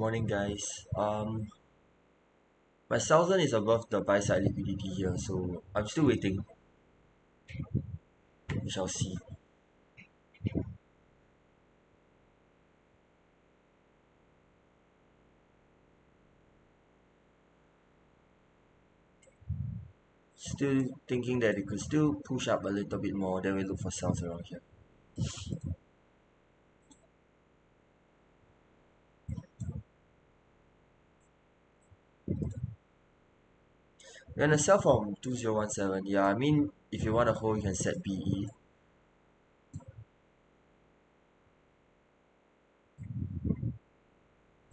Morning, guys. My sell zone is above the buy side liquidity here, so I'm still waiting. We shall see. Still thinking that it could still push up a little bit more. Then we look for sells around here. We're gonna sell from 2017. Yeah, I mean, if you want to hold, you can set BE.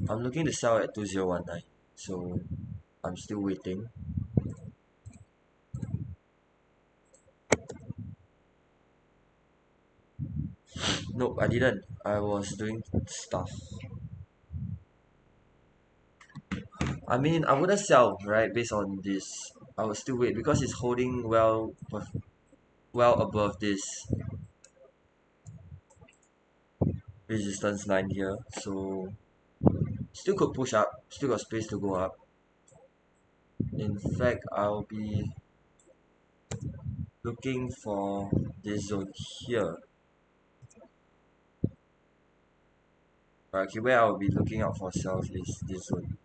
I'm looking to sell at 2019, so I'm still waiting. Nope, I didn't. I was doing stuff. I mean, I wouldn't sell, right, based on this. I would still wait because it's holding well above this resistance line here, so still could push up, still got space to go up. In fact, I'll be looking for this zone here. Okay, where I'll be looking out for sales is this zone.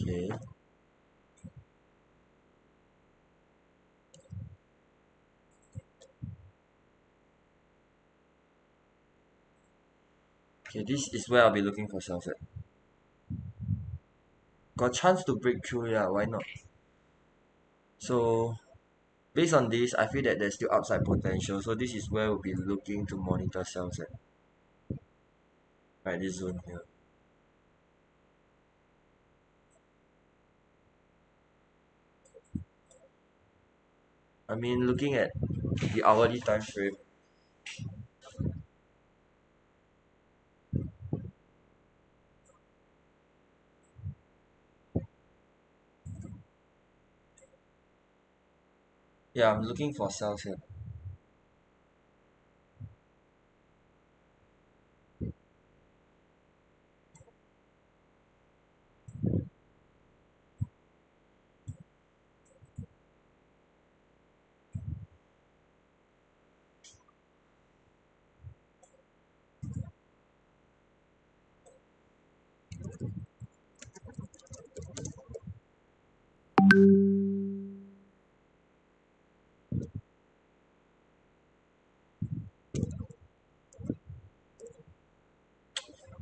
Okay, okay, this is where I'll be looking for sales at. Got chance to break through, yeah, why not? So based on this, I feel that there's still upside potential, so this is where we'll be looking to monitor sales at. Right, this zone here. I mean, looking at the hourly time frame, yeah, I'm looking for sales here.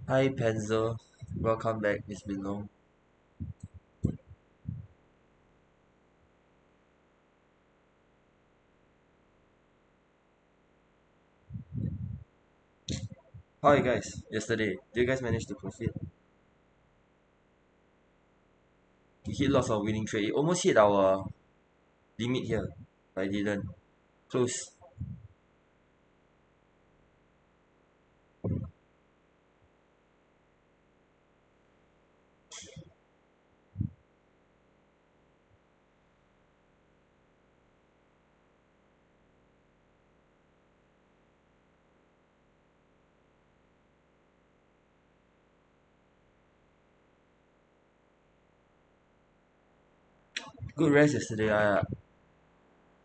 Hi, Penzo. Welcome back. It's been long. How are you guys? Yesterday, did you guys manage to profit? We hit lots of winning trade. It almost hit our limit here, but I didn't. Close. Good rest yesterday.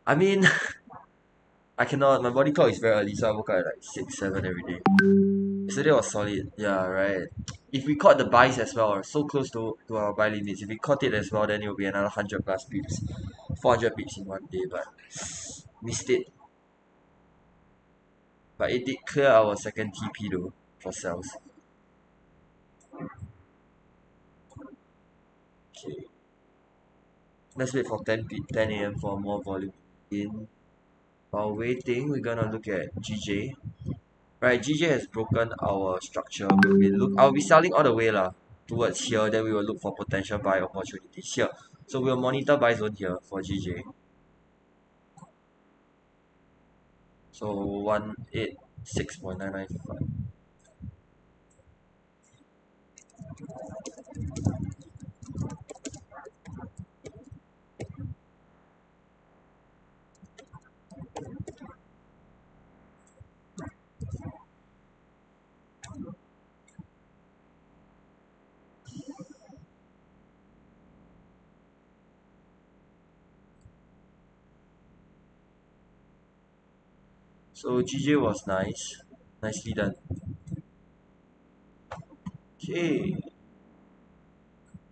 I mean, I cannot. My body clock is very early, so I woke up at like 6, 7 every day. Yesterday was solid. Yeah, right. If we caught the buys as well, so close to our buy limits. If we caught it as well, then it will be another 100 plus pips, 400 pips in one day. But missed it. But it did clear our second TP though for sales. Okay. Let's wait for 10 a.m. for more volume in. While waiting, we're gonna look at GJ. Right, GJ has broken our structure. I'll be selling all the way lah towards here. Then we will look for potential buy opportunities here. So we'll monitor buy zone here for GJ. So 186.995. So GJ was nice. Nicely done. Okay.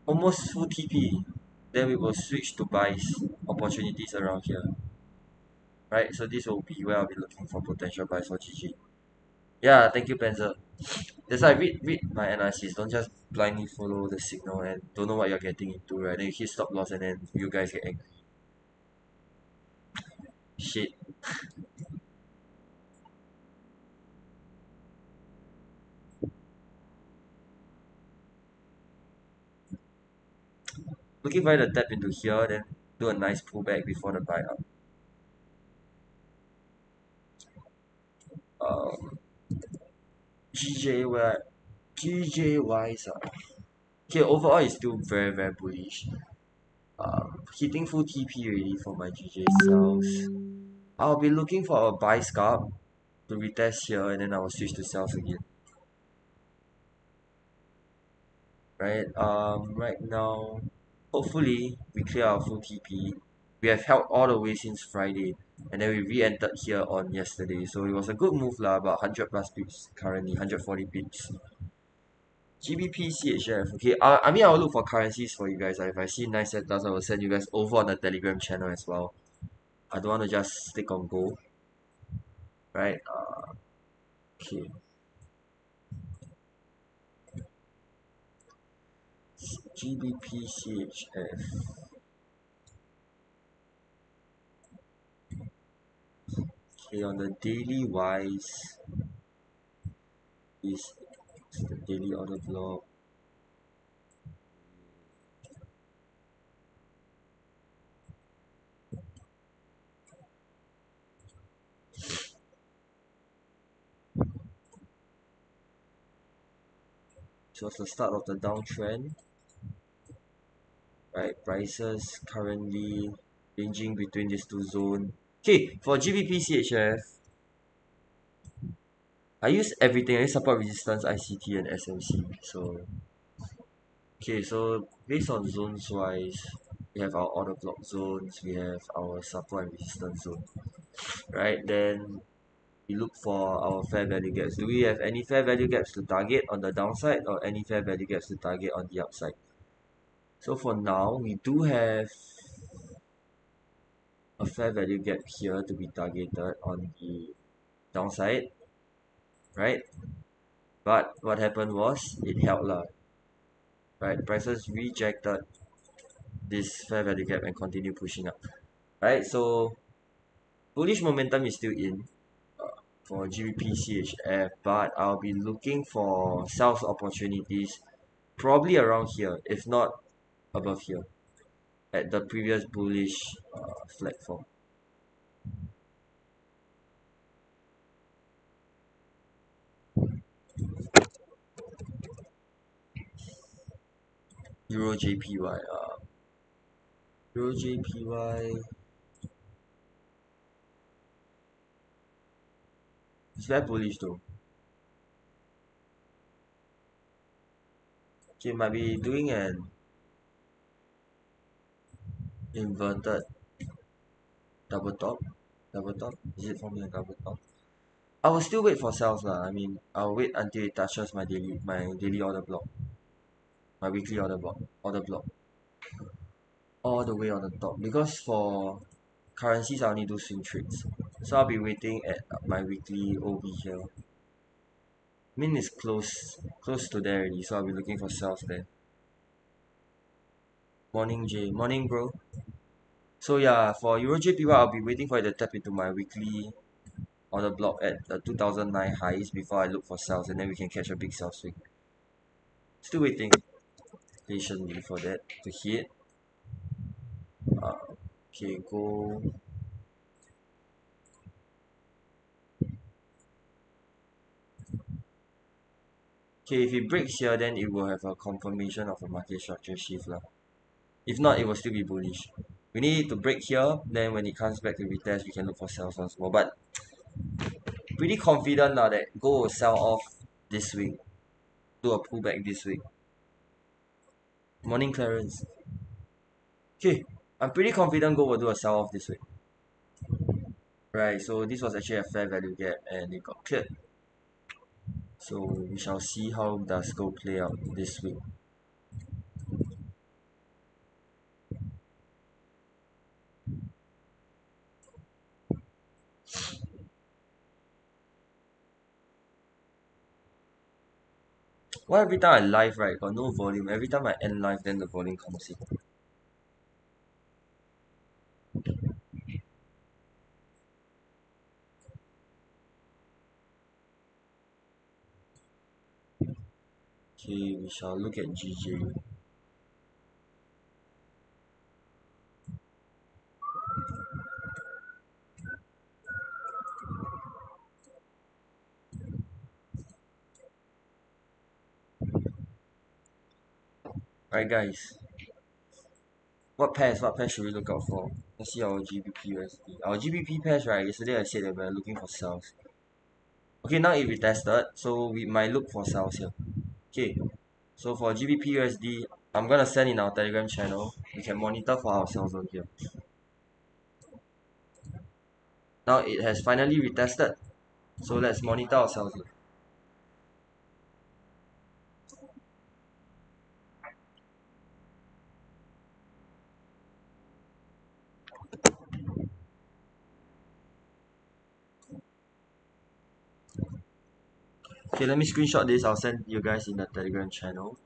Almost full TP. Then we will switch to buys opportunities around here. Right? So this will be where I'll be looking for potential buys for GG. Yeah, thank you, Penzer. That's why read my analysis. Don't just blindly follow the signal and don't know what you're getting into, right? Then you hit stop loss and then you guys get angry. Shit. Looking for you to tap into here, then do a nice pullback before the buyout. Um, GJ where GJ wise, okay, overall it's still very very bullish. Hitting full TP already for my GJ sales. I'll be looking for a buy scalp to retest here and then I will switch to sales again. Right? Right now, hopefully we clear our full TP. We have held all the way since Friday, and then we re-entered here on yesterday. So it was a good move lah, about 100 plus pips currently, 140 pips. GBP CHF. Okay, I mean I'll look for currencies for you guys. If I see nice setups, I will send you guys over on the Telegram channel as well. I don't want to just stick on gold, right? Okay. GBP CHF. Okay, on the daily wise, is the daily order block. So it's the start of the downtrend, right? Prices currently ranging between these two zones. Okay, for GBP CHF, I use everything. I use support resistance, ICT, and SMC. So, okay, so based on zones wise, we have our order block zones, we have our support and resistance zone, right? Then we look for our fair value gaps. Do we have any fair value gaps to target on the downside or any fair value gaps to target on the upside? So for now, we do have a fair value gap here to be targeted on the downside, right? But what happened was it held lah, right? Prices rejected this fair value gap and continue pushing up, right? So bullish momentum is still in for GBP CHF, but I'll be looking for sales opportunities probably around here, if not above here, at the previous bullish flag form. Euro JPY. Euro JPY. It's very bullish though. Okay, might be doing an inverted double top. Double top? Is it forming a double top? I will still wait for sales lah. I mean, I'll wait until it touches my daily order block, my weekly order block, all the way on the top. Because for currencies, I only do swing trades, so I'll be waiting at my weekly OB here. I mean, it's close to there already, so I'll be looking for sales there. Morning J, morning bro. So yeah, for Euro JPY, I'll be waiting for it to tap into my weekly order block at the 2009 highs before I look for sales, and then we can catch a big sell swing. Still waiting patiently for that to hit. Okay, go. Okay, if it breaks here, then it will have a confirmation of a market structure shift lah. If not, it will still be bullish. We need it to break here, then when it comes back to retest, we can look for sales once more. But pretty confident now that gold will sell off this week, do a pullback this week. Morning Clarence. Okay, I'm pretty confident gold will do a sell off this week. Right, so this was actually a fair value gap and it got cleared. So we shall see how does gold play out this week. Why every time I live, right, got no volume? Every time I end live, then the volume comes in. Okay, we shall look at GJ. Right, guys, what pairs should we look out for? Let's see our GBP USD. Our GBP pairs, right, yesterday I said that we're looking for sells. Okay, now it retested, so we might look for sells here. Okay, so for GBP USD, I'm gonna send in our Telegram channel. We can monitor for ourselves on here. Now it has finally retested, so let's monitor ourselves here. Okay, let me screenshot this. I'll send you guys in the Telegram channel.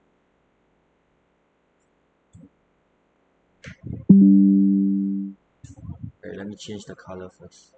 Okay, let me change the color first.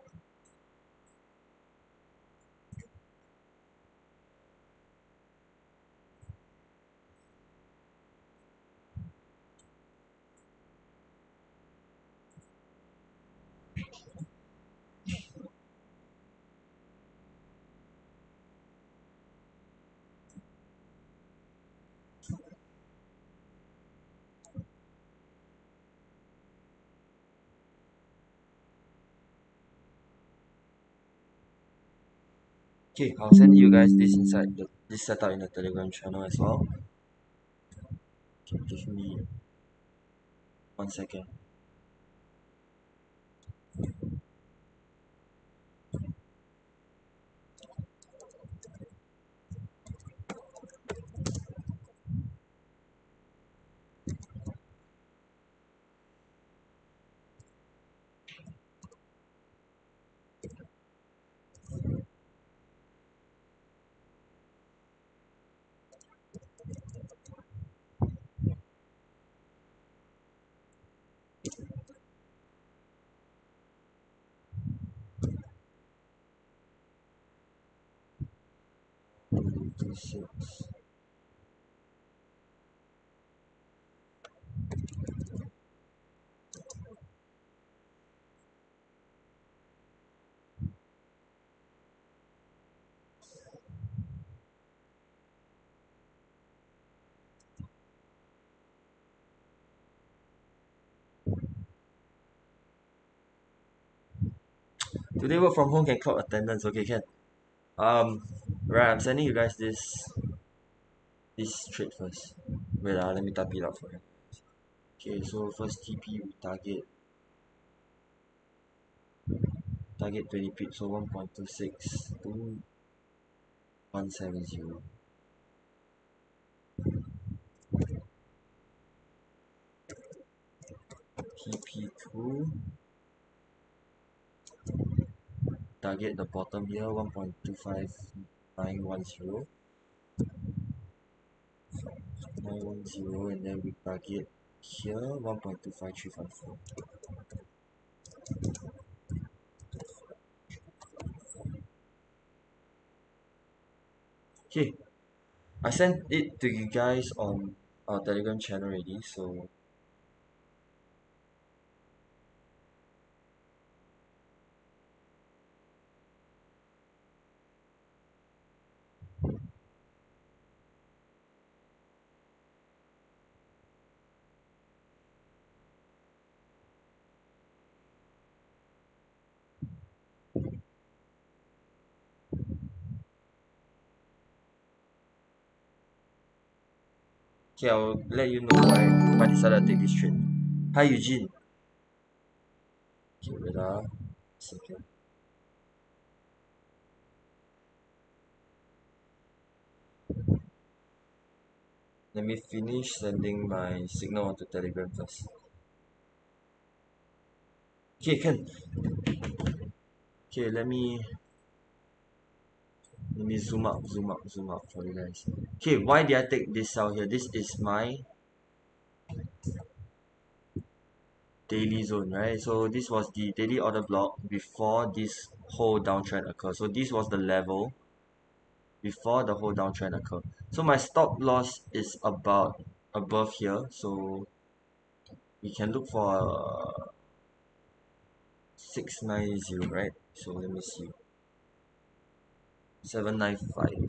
Okay, I'll send you guys this inside this setup in the Telegram channel as well. Okay, give me 1 second. Two, six. Today work from home can clock attendance. Okay, can. Right, I'm sending you guys this trade first. Wait, let me type it out for you. Okay, so first TP we target 20 pips, so 1.26 to 170. TP2 target the bottom here 1.25910 910, and then we target here 1.25354. Okay, I sent it to you guys on our Telegram channel already, so okay, I'll let you know why I decided to take this trade. Hi Eugene. Okay, wait second. Let me finish sending my signal onto Telegram first. Okay, can. Okay, let me zoom out for you guys. Okay, why did I take this out here? This is my daily zone, right? So this was the daily order block before this whole downtrend occurred. So this was the level before the whole downtrend occurred. So my stop loss is about above here. So we can look for 690, right? So let me see. 795.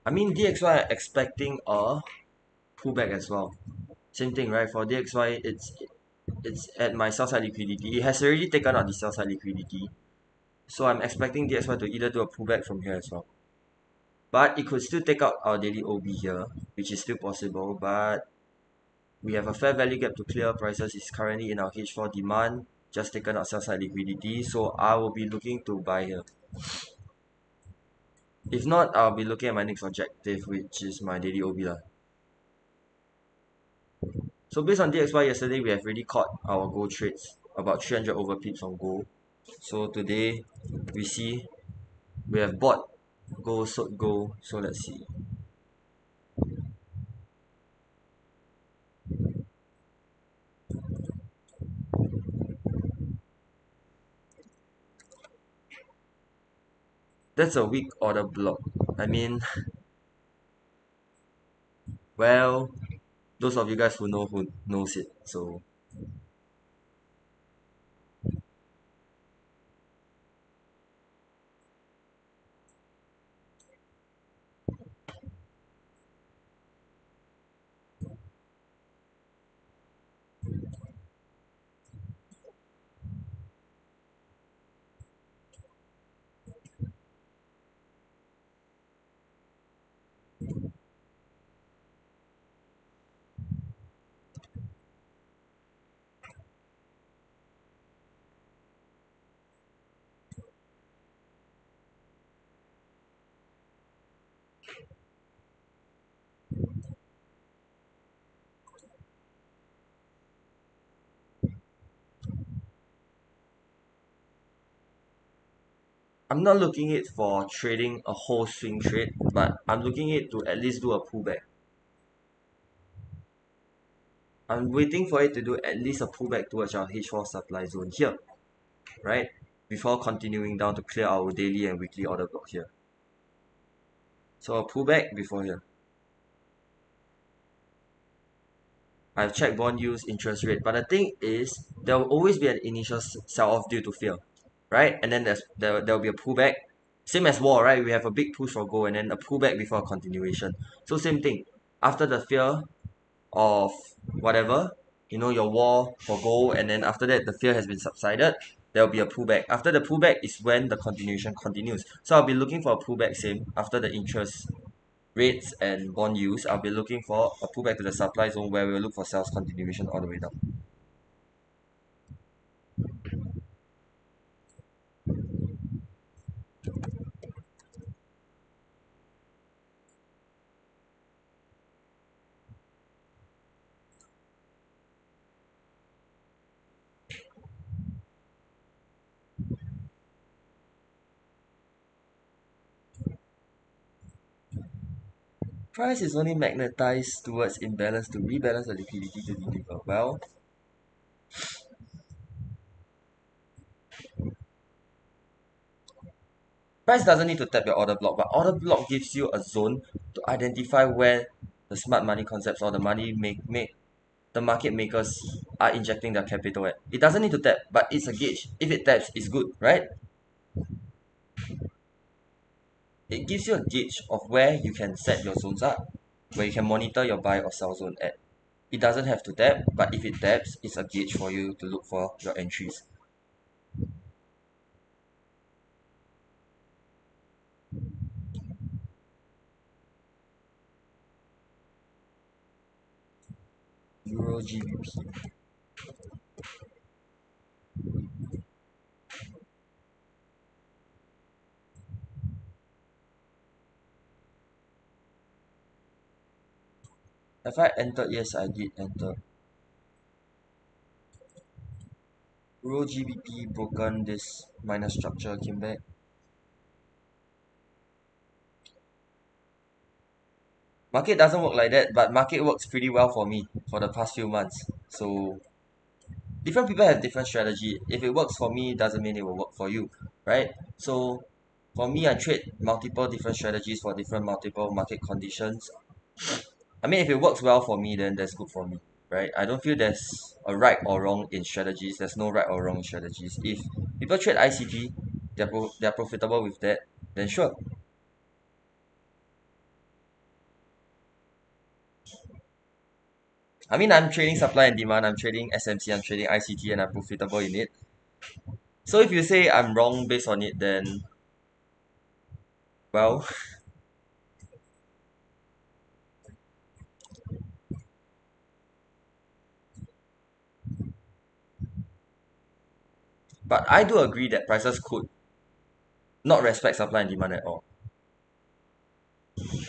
I mean DXY expecting a pullback as well. Same thing, right? For DXY, it's at my sell side liquidity. It has already taken out the sell side liquidity. So I'm expecting DXY to either do a pullback from here as well. But it could still take out our daily OB here, which is still possible. But we have a fair value gap to clear. Prices is currently in our H4 demand, just taken out sell side liquidity. So I will be looking to buy here. If not, I'll be looking at my next objective, which is my daily OB lah. So based on DXY yesterday, we have already caught our gold trades, about 300 over pips on gold. So today we see we have bought gold, sold gold. So let's see. That's a weak order block. I mean, well, those of you guys who knows it. So I'm not looking it for trading a whole swing trade, but I'm looking it to at least do a pullback. I'm waiting for it to do at least a pullback towards our H4 supply zone here, right? Before continuing down to clear our daily and weekly order block here. So a pullback before here. I've checked bond yields, interest rate, but the thing is, there will always be an initial sell-off due to fear, right? And then there will be a pullback. Same as war, right? We have a big push for gold and then a pullback before a continuation. So same thing. After the fear of whatever, your war for gold, and then after that the fear has been subsided, there will be a pullback. After the pullback is when the continuation continues. So I'll be looking for a pullback same after the interest rates and bond yields. I'll be looking for a pullback to the supply zone where we'll look for sales continuation all the way down. Price is only magnetized towards imbalance to rebalance the liquidity to deliver. Well, price doesn't need to tap your order block, but order block gives you a zone to identify where the smart money concepts or the money make the market makers are injecting their capital at. It doesn't need to tap, but it's a gauge. If it taps, it's good, right? It gives you a gauge of where you can set your zones up, where you can monitor your buy or sell zone at. It doesn't have to tap, but if it taps, it's a gauge for you to look for your entries. Euro GBP. Have I entered? Yes, I did enter. Euro GBP broken this minor structure, came back. Market doesn't work like that, but market works pretty well for me for the past few months. So different people have different strategy. If it works for me, doesn't mean it will work for you, right? So for me, I trade multiple different strategies for different multiple market conditions. I mean, if it works well for me, then that's good for me, right? I don't feel there's a right or wrong in strategies. There's no right or wrong in strategies. If people trade ICT, they're profitable with that, then sure. I mean, I'm trading supply and demand. I'm trading SMC. I'm trading ICT, and I'm profitable in it. So if you say I'm wrong based on it, then well, but I do agree that prices could not respect supply and demand at all,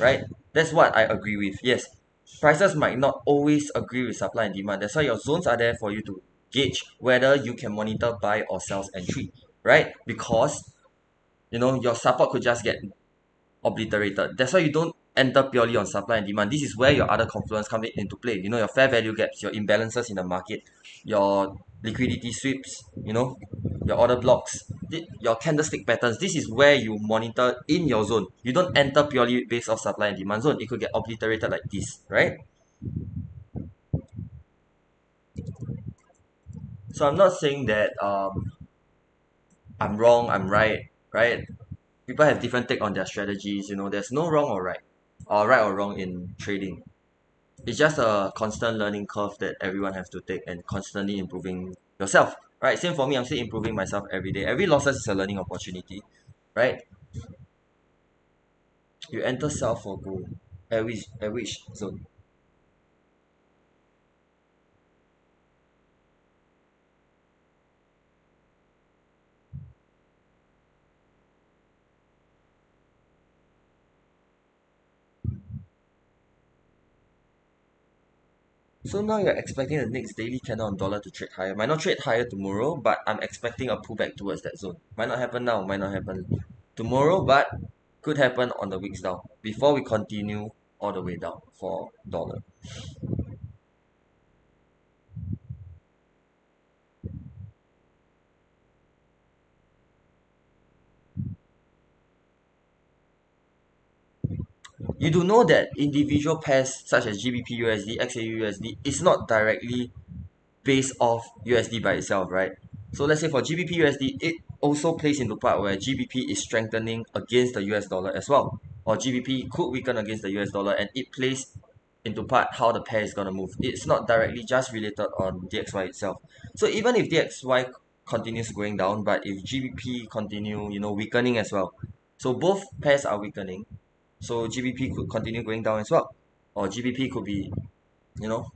right? That's what I agree with. Yes, prices might not always agree with supply and demand. That's why your zones are there for you to gauge whether you can monitor buy or sell entry, right? Because your support could just get obliterated. That's why you don't enter purely on supply and demand. This is where your other confluence come into play. Your fair value gaps, your imbalances in the market, your liquidity sweeps, your order blocks, your candlestick patterns. This is where you monitor in your zone. You don't enter purely based off supply and demand zone. It could get obliterated like this, right? So I'm not saying that I'm wrong, I'm right? People have different take on their strategies. There's no wrong or right or wrong in trading. It's just a constant learning curve that everyone has to take and constantly improving yourself, right? Same for me. I'm still improving myself every day. Every losses is a learning opportunity, right? You enter sell for gold at which zone? So now you're expecting the next daily candle on dollar to trade higher. Might not trade higher tomorrow, but I'm expecting a pullback towards that zone. Might not happen now, might not happen tomorrow, but could happen on the weeks down before we continue all the way down for dollar. You do know that individual pairs such as GBP USD, XAU USD is not directly based off USD by itself, right? So let's say for GBP USD, it also plays into part where GBP is strengthening against the US dollar as well, or GBP could weaken against the US dollar, and it plays into part how the pair is gonna move. It's not directly just related on DXY itself. So even if DXY continues going down, but if GBP continue, weakening as well, so both pairs are weakening. So GBP could continue going down as well, or GBP could be, you know,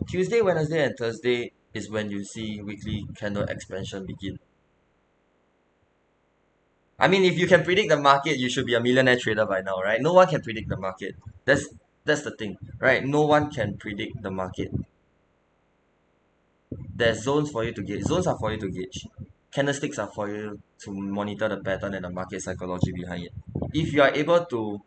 Tuesday, Wednesday, and Thursday is when you see weekly candle expansion begin. I mean, if you can predict the market, you should be a millionaire trader by now, right? No one can predict the market. That's the thing, right? No one can predict the market. There's zones for you to gauge. Zones are for you to gauge. Candlesticks are for you to monitor the pattern and the market psychology behind it. If you are able to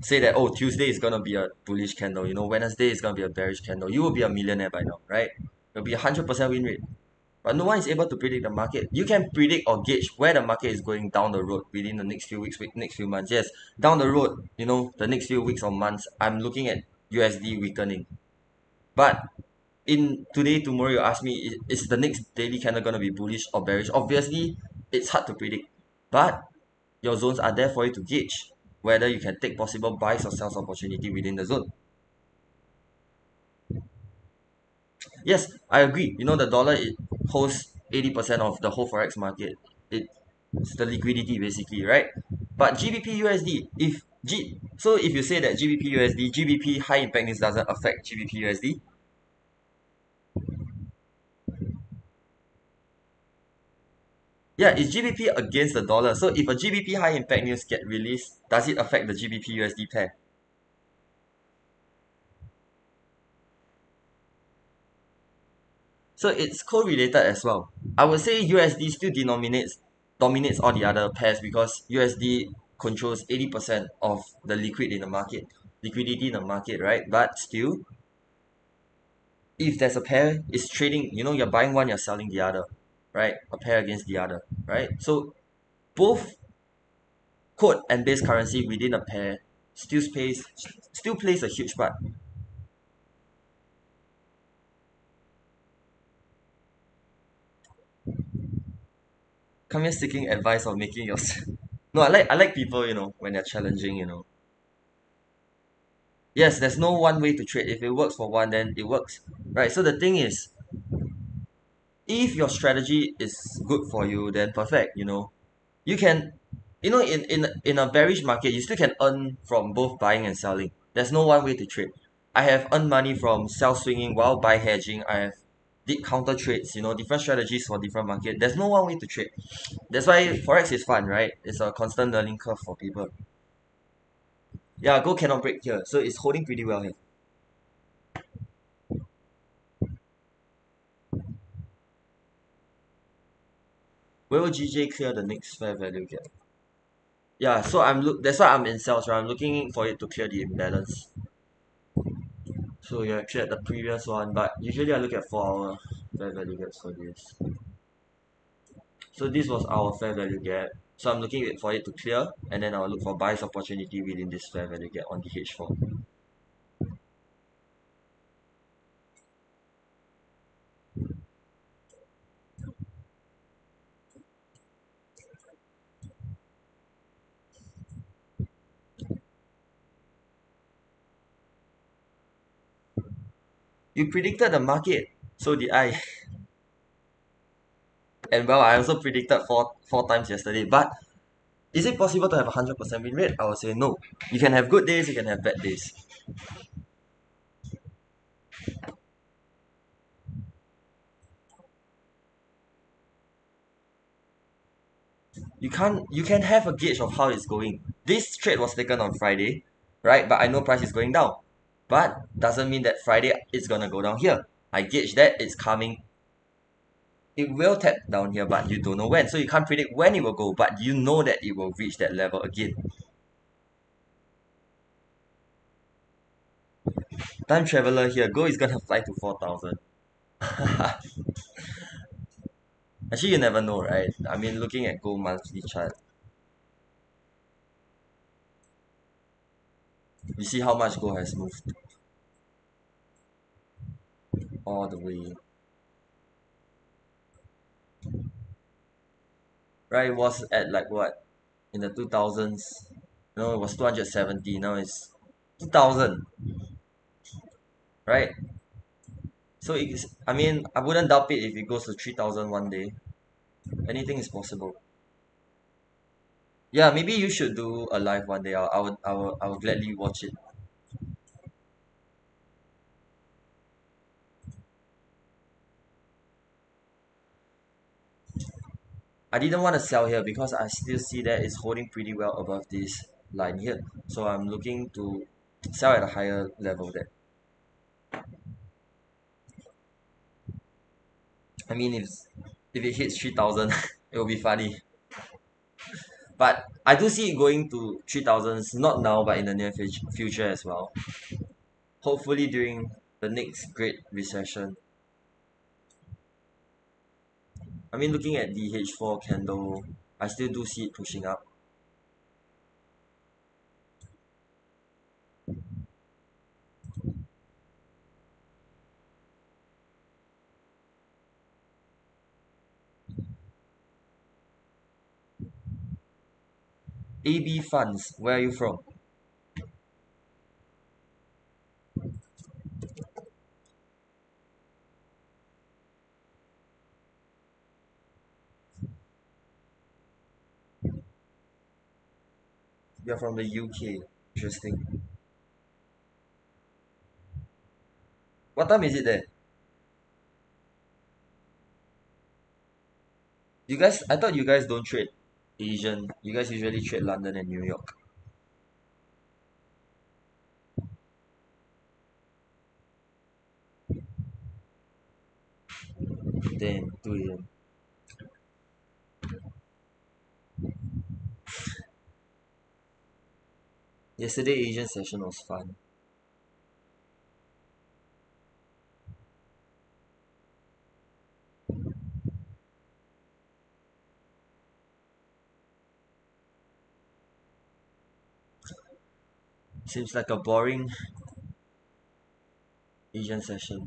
say that, oh, Tuesday is gonna be a bullish candle, Wednesday is gonna be a bearish candle, you will be a millionaire by now, right? It'll be 100% win rate. But no one is able to predict the market. You can predict or gauge where the market is going down the road within the next few weeks, next few months. Yes, down the road, the next few weeks or months, I'm looking at USD weakening. But in today, tomorrow, you ask me, is the next daily candle going to be bullish or bearish? Obviously, it's hard to predict. But your zones are there for you to gauge whether you can take possible buys or sells opportunity within the zone. Yes, I agree. The dollar, it holds 80% of the whole forex market. It's the liquidity basically, right? But GBP USD, if you say that GBP USD, GBP high impact news doesn't affect GBP USD, yeah, it's GBP against the dollar. So if a GBP high impact news get released, does it affect the GBP USD pair? So it's correlated as well. I would say USD still dominates all the other pairs because USD controls 80% of the liquidity in the market, right? But still, if there's a pair, it's trading, you're buying one, you're selling the other, right? A pair against the other, right? So both code and base currency within a pair still plays a huge part. Come here seeking advice or making yours. No, I like people, when they're challenging, Yes, there's no one way to trade. If it works for one, then it works, right? So the thing is, if your strategy is good for you, then perfect. You can, in a bearish market, you still can earn from both buying and selling. There's no one way to trade. I have earned money from sell swinging while buy hedging. I have did counter trades. Different strategies for different market. There's no one way to trade. That's why forex is fun, right? It's a constant learning curve for people. Yeah, gold cannot break here, so it's holding pretty well here. Where will GJ clear the next fair value gap? Yeah, so that's why I'm in sales, right? I'm looking for it to clear the imbalance. So yeah, cleared the previous one, but usually I look at 4 hour fair value gaps for this. So this was our fair value gap. So I'm looking for it to clear, and then I'll look for buys opportunity within this fair value gap on the H4. You predicted the market, so did I. And well, I also predicted four times yesterday. But is it possible to have 100% win rate? I would say no. You can have good days, you can have bad days. You can have a gauge of how it's going. This trade was taken on Friday, right? But I know price is going down. But doesn't mean that Friday it's gonna go down here. I gauge that it's coming. It will tap down here, but you don't know when. So you can't predict when it will go, but you know that it will reach that level again. Time traveler here, gold is gonna fly to 4,000. Actually, you never know, right? I mean, looking at gold monthly chart, you see how much gold has moved all the way. Right, it was at like what? In the 2000s. No, it was 270. Now it's 2000, right? So I mean, I wouldn't doubt it if it goes to 3,000 one day. Anything is possible. Yeah, maybe you should do a live one day. I would gladly watch it. I didn't want to sell here because I still see that it's holding pretty well above this line here. So I'm looking to sell at a higher level there. I mean, if it hits 3,000, it will be funny. But I do see it going to 3,000s, not now, but in the near future as well. Hopefully during the next great recession. I mean, looking at the H4 candle, I still do see it pushing up. AB funds, where are you from? You're from the UK. Interesting. What time is it there? You guys, I thought you guys don't trade Asian. You guys usually trade London and New York. Damn, 2 a.m. Yesterday Asian session was fun. Seems like a boring Asian session.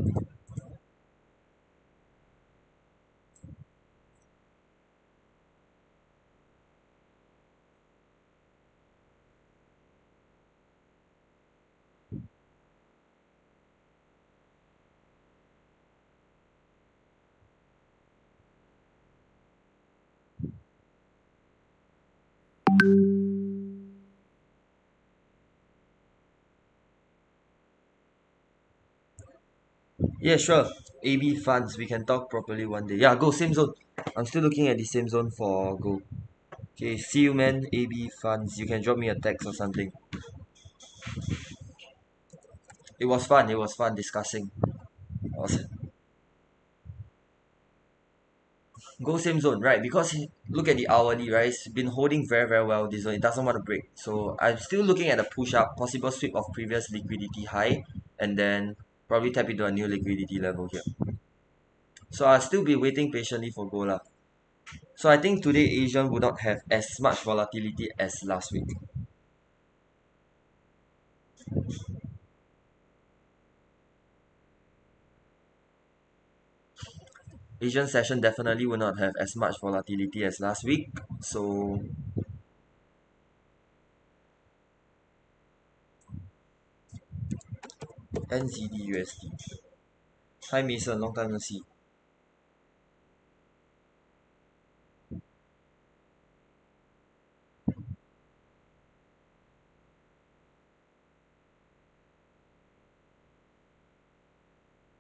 Yeah, sure. AB funds, we can talk properly one day. Yeah, go same zone. I'm still looking at the same zone for go. Okay, see you man. AB funds. You can drop me a text or something. It was fun. It was fun discussing. Awesome. Go same zone, right? Because look at the hourly, right? It's been holding very, very well this one. It doesn't want to break. So I'm still looking at a push up, possible sweep of previous liquidity high, and then probably tap into a new liquidity level here. So I'll still be waiting patiently for gold lah. So I think today Asian would not have as much volatility as last week. Asian session definitely will not have as much volatility as last week. So NZD USD. Hi Mason, long time no see.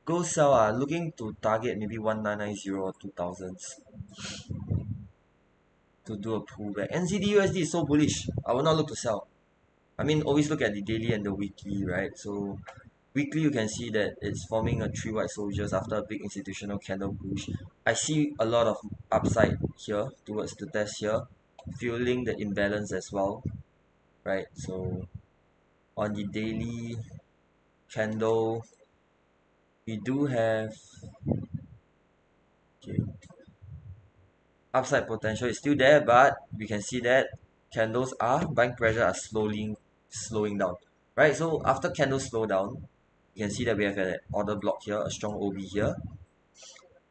Go sell looking to target maybe 1990 or 2000s to do a pullback. NZD USD is so bullish. I will not look to sell. I mean, always look at the daily and the weekly, right? So weekly you can see that it's forming a three white soldiers after a big institutional candle push. I see a lot of upside here towards the test here, fueling the imbalance as well, right? So on the daily candle, we do have okay, upside potential is still there, but we can see that candles are buying pressure are slowing down, right? So after candles slow down, you can see that we have an order block here, a strong OB here.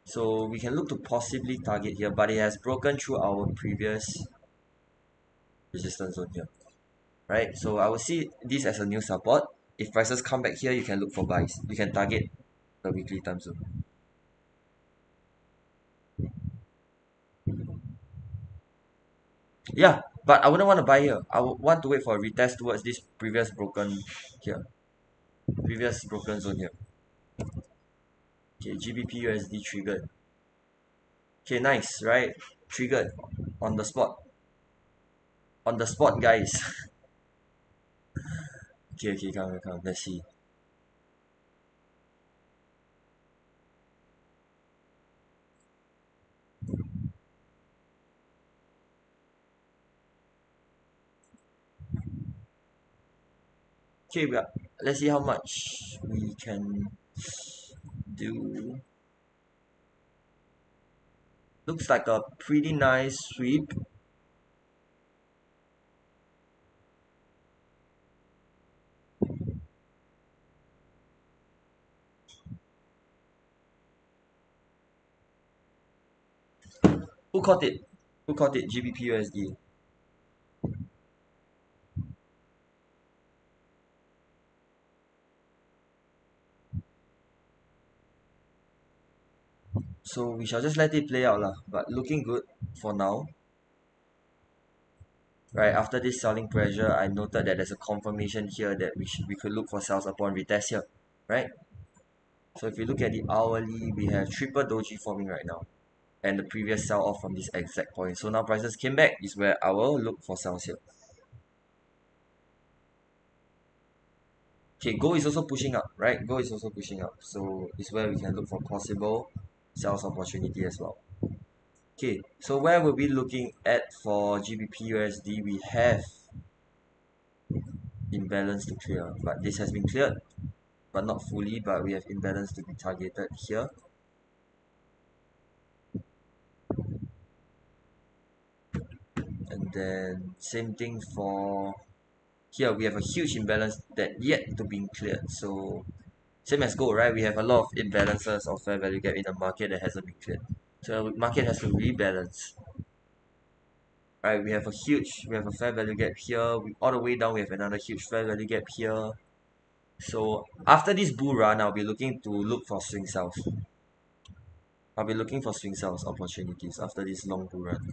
So we can look to possibly target here, but it has broken through our previous resistance zone here, right? So I will see this as a new support. If prices come back here, you can look for buys. You can target the weekly time zone. Yeah, but I wouldn't want to buy here. I would want to wait for a retest towards this previous broken here, previous broken zone here. Okay, GBP USD triggered. Okay, nice, right? Triggered on the spot. On the spot, guys. Okay, okay, come, come, let's see. Okay, let's see how much we can do. Looks like a pretty nice sweep. Who caught it? Who caught it? GBP USD. So we shall just let it play out lah. But looking good for now. Right, after this selling pressure, I noted that there's a confirmation here that we could look for sales upon retest here. Right? So if you look at the hourly, we have triple doji forming right now. And the previous sell off from this exact point. So now prices came back is where I will look for sales here. Okay, gold is also pushing up, right? Gold is also pushing up. So it's where we can look for possible sales opportunity as well. Okay, so where we'll be looking at for GBP USD, we have imbalance to clear, but this has been cleared, but not fully, but we have imbalance to be targeted here. And then same thing for here, we have a huge imbalance that yet to be cleared. So same as gold, right? We have a lot of imbalances of fair value gap in the market that hasn't been cleared. So the market has to rebalance. Right, we have a fair value gap here. All the way down, we have another huge fair value gap here. So after this bull run, look for swing sales. I'll be looking for swing sales opportunities after this long bull run.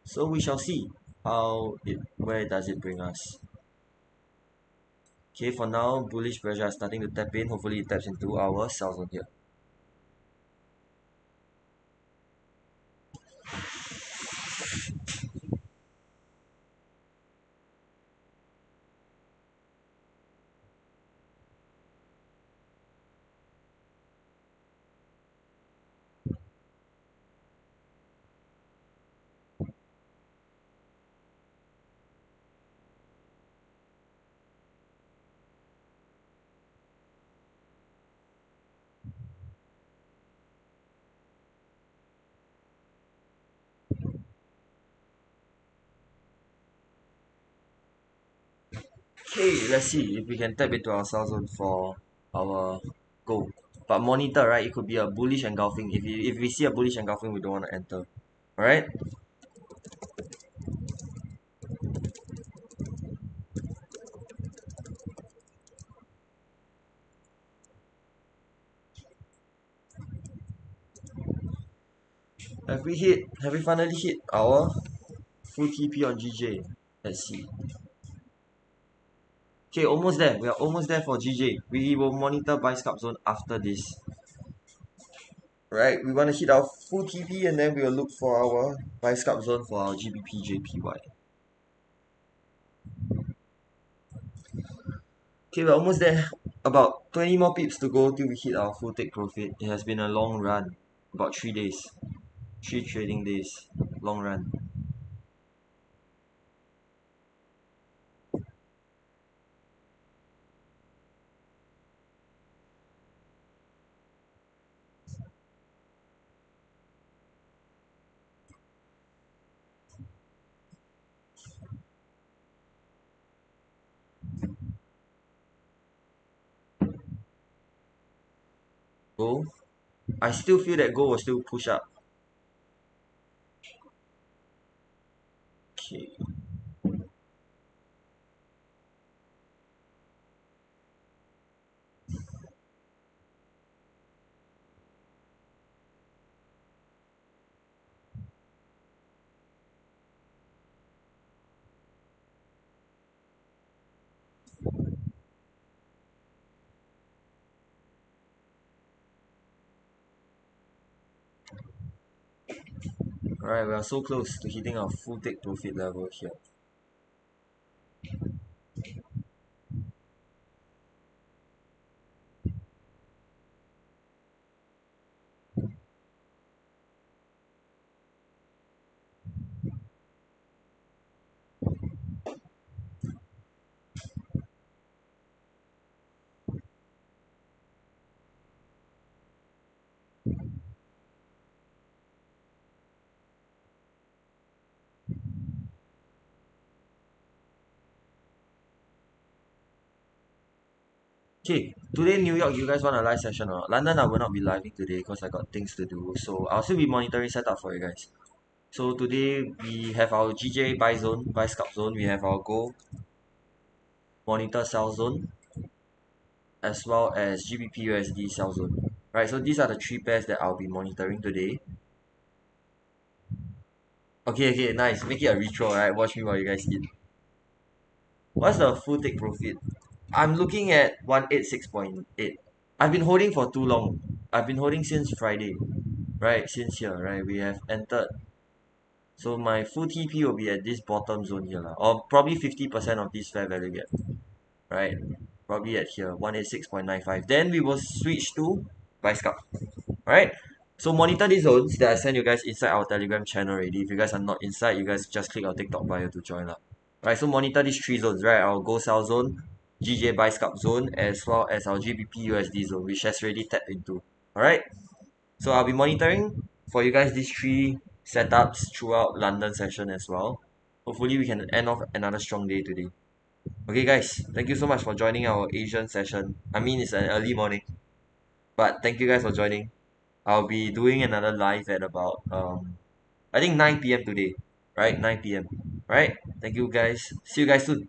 So we shall see where does it bring us. Okay, for now, bullish pressure is starting to tap in. Hopefully it taps into our sell zone here. Okay, let's see if we can tap into our sell zone for our gold. But monitor, right? It could be a bullish engulfing. If we see a bullish engulfing, we don't want to enter. Alright? Have we finally hit our full TP on GJ? Let's see. Okay, almost there. We are almost there for GJ. We will monitor buy scalp zone after this. Right, we want to hit our full TP and then we will look for our buy scalp zone for our GBP JPY. Okay, we're almost there. About 20 more pips to go till we hit our full take profit. It has been a long run. About 3 days. 3 trading days. Long run. Gold. I still feel that gold will still push up. Okay. Alright, we are so close to hitting our full take profit level here. Okay, today New York, you guys want a live session or not? London, I will not be living today because I got things to do. So I'll still be monitoring setup for you guys. So today we have our GJ buy zone, buy scalp zone. We have our gold monitor sell zone, as well as GBP USD sell zone. Right, so these are the three pairs that I'll be monitoring today. Okay, okay, nice. Make it a ritual, right? Watch me while you guys eat. What's the full take profit? I'm looking at 186.8. I've been holding for too long. I've been holding since Friday, right? Since here, right? We have entered. So my full TP will be at this bottom zone here, lah, or probably 50% of this fair value gap, right? Probably at here, 186.95. Then we will switch to buy scalp, right? So monitor these zones that I send you guys inside our Telegram channel already. If you guys are not inside, you guys just click our TikTok bio to join lah. Right, so monitor these three zones, right? Our go sell zone, GJ buy scalp zone, as well as our GBP USD zone, which has already tapped into. Alright, so I'll be monitoring for you guys these three setups throughout London session as well. Hopefully we can end off another strong day today. Okay guys, thank you so much for joining our Asian session. I mean it's an early morning, but thank you guys for joining. I'll be doing another live at about I think 9 p.m. today. Right? 9 p.m. Right? Thank you guys. See you guys soon.